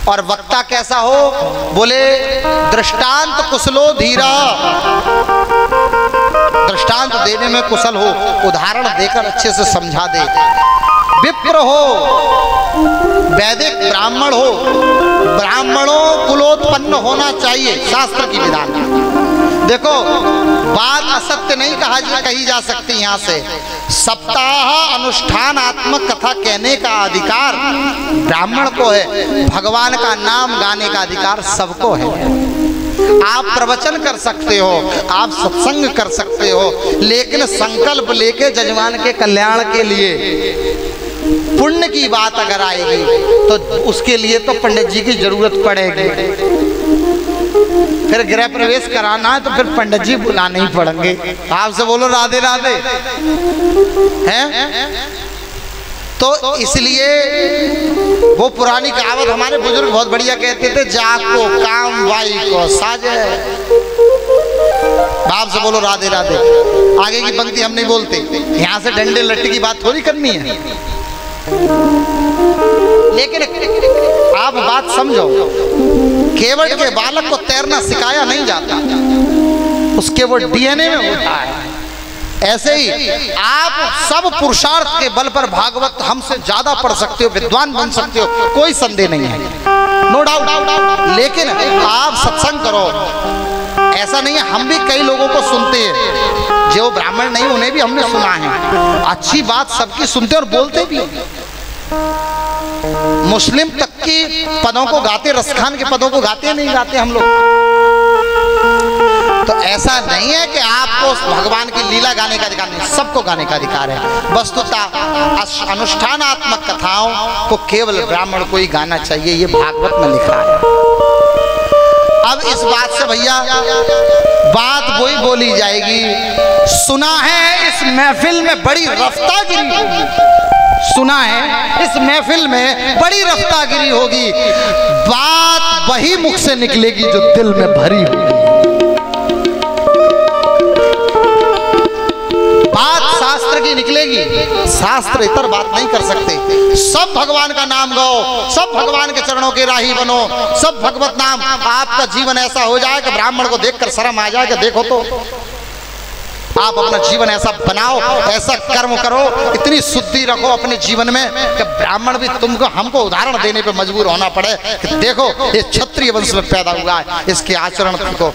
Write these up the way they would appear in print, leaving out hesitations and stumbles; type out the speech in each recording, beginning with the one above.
और वक्ता कैसा हो? बोले दृष्टांत कुशलो धीरा, दृष्टांत देने में कुशल हो, उदाहरण देकर अच्छे से समझा दे। विप्र हो, वैदिक ब्राह्मण हो, ब्राह्मणों कुलोत्पन्न होना चाहिए शास्त्र की विधान। देखो बात असत्य नहीं कही जा सकती। यहाँ से सप्ताह अनुष्ठानात्मक कथा कहने का अधिकार ब्राह्मण को है, भगवान का नाम गाने का अधिकार सबको है। आप प्रवचन कर सकते हो, आप सत्संग कर सकते हो, लेकिन संकल्प लेके जजमान के कल्याण के लिए पुण्य की बात अगर आएगी तो उसके लिए तो पंडित जी की जरूरत पड़ेगी। फिर गृह प्रवेश कराना है तो फिर पंडित जी बुलाने ही पड़ेंगे। आपसे बोलो राधे राधे हैं। तो इसलिए वो पुरानी कहावत हमारे बुजुर्ग बहुत बढ़िया कहते थे, जाको काम वाई को साजे। बाप से बोलो राधे राधे। आगे की पंक्ति हम नहीं बोलते, यहाँ से डंडे लट्टी की बात थोड़ी करनी है। लेकिन आप बात समझो, केवट के बालक को तैरना सिखाया नहीं जाता, उसके वो डीएनए में होता है। ऐसे ही आप सब पुरुषार्थ के बल पर भागवत हमसे ज्यादा पढ़ सकते हो, विद्वान बन सकते हो, कोई संदेह नहीं है, नो डाउट। लेकिन आप सत्संग करो, ऐसा नहीं है। हम भी कई लोगों को सुनते हैं जो ब्राह्मण नहीं, उन्हें भी हमने सुना है। अच्छी बात सबकी सुनते और बोलते भी। मुस्लिम तक की पदों को गाते, रसखान के पदों को गाते नहीं गाते हम लोग। तो ऐसा नहीं है कि आपको भगवान की लीला गाने का अधिकार नहीं, सबको गाने का अधिकार है। वस्तुतः अनुष्ठानात्मक कथाओं को केवल ब्राह्मण को ही गाना चाहिए, ये भागवत में लिखा है। अब इस बात से भैया बात वही बोली जाएगी। सुना है इस महफिल में बड़ी रफ्तागिरी होगी, सुना है इस महफिल में बड़ी रफ्तागिरी होगी, बात वही मुख से निकलेगी जो दिल में भरी होगी। बात शास्त्र की निकलेगी, शास्त्र इतर बात नहीं कर सकते। सब भगवान का नाम गाओ, सब भगवान के चरणों के राही बनो, सब भगवत नाम। आपका जीवन ऐसा हो जाए कि ब्राह्मण को देखकर शर्म आ जाए कि देखो तो आप अपना जीवन ऐसा बनाओ, ऐसा कर्म करो, इतनी शुद्धि रखो अपने जीवन में कि ब्राह्मण भी तुमको हमको उदाहरण देने पे मजबूर होना पड़े कि देखो ये क्षत्रिय वंश में पैदा हुआ है, इसके आचरण को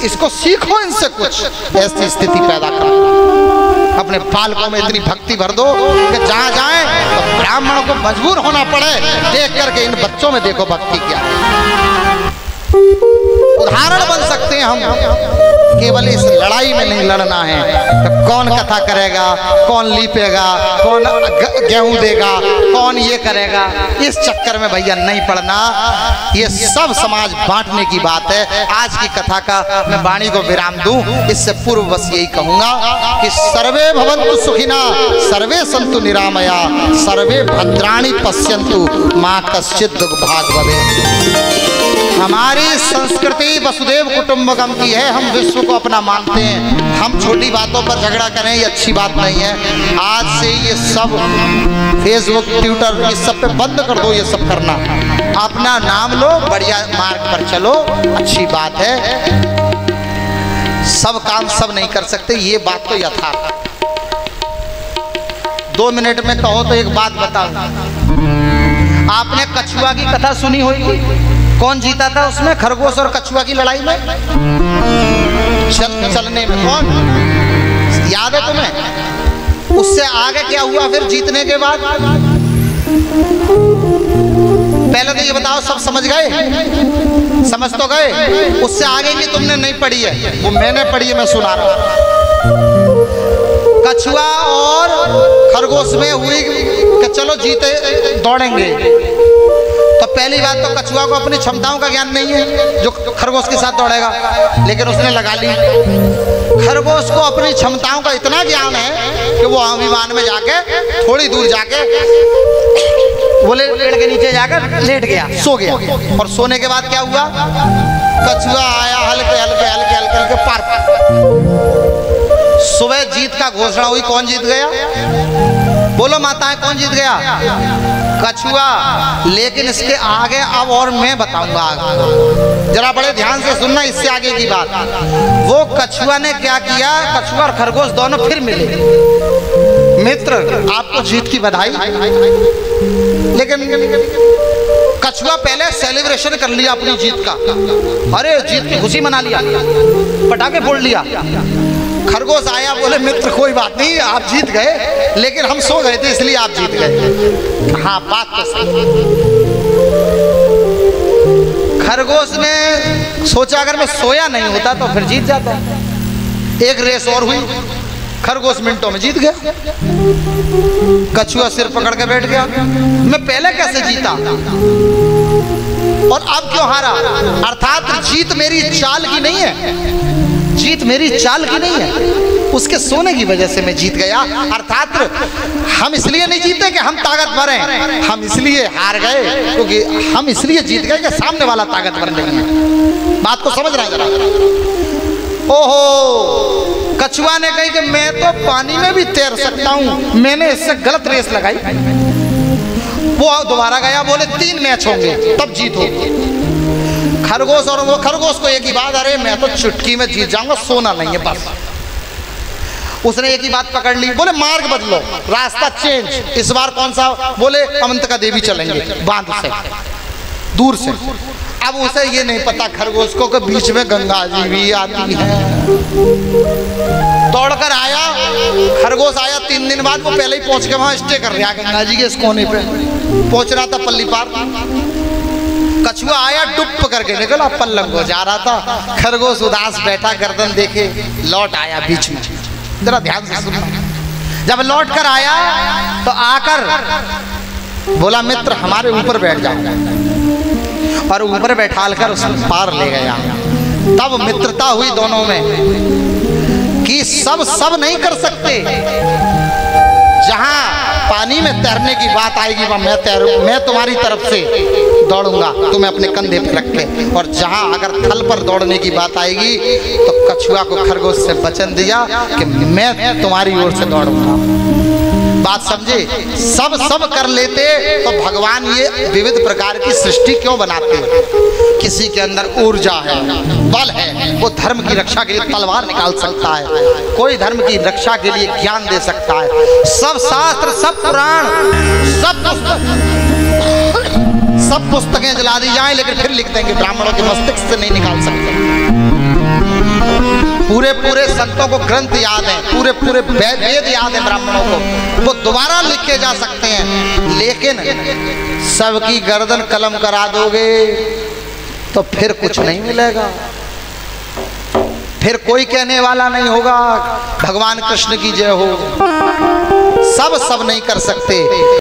इसको सीखो, इनसे कुछ। ऐसी स्थिति पैदा करो, अपने बालकों में इतनी भक्ति भर दो कि जहाँ जाए तो ब्राह्मणों को मजबूर होना पड़े देख करके इन बच्चों में देखो भक्ति क्या है। उदाहरण बन सकते हैं हम। केवल इस लड़ाई में नहीं लड़ना है। तो कौन कथा करेगा, कौन लीपेगा, कौन गेहूं देगा, कौन ये करेगा, इस चक्कर में भैया नहीं पड़ना। ये सब समाज बांटने की बात है। आज की कथा का मैं वाणी को विराम दूं, इससे पूर्व बस यही कहूंगा कि सर्वे भवन्तु सुखिना, सर्वे सन्तु निरामया, सर्वे भद्राणि पश्यन्तु, मां कश्चित् दुर्भाग् भवेत्। हमारी संस्कृति वसुदेव कुटुंबकम की है, हम विश्व को अपना मानते हैं। हम छोटी बातों पर झगड़ा करें ये अच्छी बात नहीं है। आज से ये सब फेसबुक, ट्विटर, ये सब पे बंद कर दो, ये सब करना। अपना नाम लो, बढ़िया मार्ग पर चलो, अच्छी बात है। सब काम सब नहीं कर सकते, ये बात तो यथार्थ। 2 मिनट में कहो तो एक बात बताओ, आपने कछुआ की कथा सुनी होगी? कौन जीता था उसमें, खरगोश और कछुआ की लड़ाई में? चलने में कौन, याद है तुम्हें? उससे आगे क्या हुआ फिर जीतने के बाद? पहले तो ये बताओ, सब समझ गए? समझ तो गए? उससे आगे की तुमने नहीं पढ़ी है, वो मैंने पढ़ी है, मैं सुना रहा हूं। कछुआ और खरगोश में हुई कि चलो जीते, दौड़ेंगे। तो पहली बात तो कछुआ को अपनी क्षमताओं का ज्ञान नहीं है जो खरगोश के साथ दौड़ेगा, लेकिन उसने लगा ली। खरगोश को अपनी क्षमताओं का इतना ज्ञान है कि वो विमान में जाके थोड़ी दूर जाके बोले पेड़ के नीचे जाकर लेट गया, सो गया। और सोने के बाद क्या हुआ? कछुआ आया हल्के हल्के हल्के हल्के हल्के पार। सुबह जीत का घोषणा हुई, कौन जीत गया? बोलो माताएं, कौन जीत गया? कछुआ, लेकिन इसके आगे अब और मैं बताऊंगा, जरा बड़े ध्यान से सुनना इससे आगे की बात। वो कछुआ ने क्या किया, कछुआ और खरगोश दोनों फिर मिले। मित्र, आपको जीत की बधाई। लेकिन कछुआ पहले सेलिब्रेशन कर लिया अपनी जीत का, अरे जीत की खुशी मना लिया, पटाखे फोड़ लिया। खरगोश आया, बोले मित्र कोई बात नहीं, आप जीत गए, लेकिन हम सो गए थे इसलिए आप जीत गए। हाँ, बात तो सही। खरगोश ने सोचा अगर मैं सोया नहीं होता तो फिर जीत जाता। एक रेस और हुई, खरगोश मिनटों में जीत गया। कछुआ सिर पकड़ के बैठ गया, मैं पहले कैसे जीता और अब क्यों हारा। अर्थात जीत मेरी चाल की नहीं है, जीत मेरी चाल की नहीं है, उसके सोने की वजह से मैं जीत गया। अर्थात हम इसलिए नहीं जीते कि हम ताकतवर हैं, हम इसलिए हार गए क्योंकि हम इसलिए जीत गए कि सामने वाला ताकतवर नहीं है। बात को समझ रहा है जरा। ओहो, कछुआ ने कही कि मैं तो पानी में भी तैर सकता हूं, मैंने इससे गलत रेस लगाई। वो दोबारा गया, बोले 3 मैच होंगे तब जीत होगी। खरगोश और वो खरगोश को एक ही बात, अरे मैं तो चुटकी में जीत जाऊंगा, सोना नहीं है बस। उसने एक ही बात पकड़ ली, बोले मार्ग बदलो, रास्ता चेंज। इस बार कौन सा, बोले अमंतिका देवी चलेंगे, बांध से दूर से। अब उसे ये नहीं पता खरगोश को कि बीच में गंगा जी भी आती है। दौड़कर आया खरगोश, आया 3 दिन बाद, वो पहले ही पहुंच के वहां स्टे कर रहा गंगा जी के इस कोने पे, पहुंच रहा था पल्ली पार। कछुआ आया, डुप करके निकला, पल्लंग को जा रहा था। खरगोश उदास बैठा, गर्दन देखे, लौट आया बीच में। जरा ध्यान से सुनना। जब लौट कर आया तो आकर बोला मित्र हमारे ऊपर बैठ जाओ, और ऊपर बैठालकर उस पार ले गया। तब मित्रता हुई दोनों में कि सब नहीं कर सकते। जहां पानी में तैरने की बात आएगी वहां मैं तुम्हारी तरफ से दौड़ूंगा, तुम्हें अपने कंधे पे रख के। और जहां अगर थल पर दौड़ने की बात आएगी तो कछुआ को खरगोश से वचन दिया कि मैं तुम्हारी ओर से दौड़ूंगा। बात समझे। सब कर लेते तो भगवान ये विविध प्रकार की सृष्टि क्यों बनाते। किसी के अंदर ऊर्जा है, बल है, वो धर्म की रक्षा के लिए तलवार निकाल सकता है, कोई धर्म की रक्षा के लिए ज्ञान दे सकता है। सब शास्त्र, सब पुराण, सब पुस्तकें जला दी जाएं, लेकिन फिर लिख देंगे ब्राह्मणों के मस्तिष्क से नहीं निकाल सकते। पूरे संतों को ग्रंथ याद है, पूरे वेद याद है ब्राह्मणों को, वो दोबारा लिख के जा सकते हैं। लेकिन सबकी गर्दन कलम करा दोगे तो फिर कुछ नहीं मिलेगा, फिर कोई कहने वाला नहीं होगा भगवान कृष्ण की जय हो। सब नहीं कर सकते।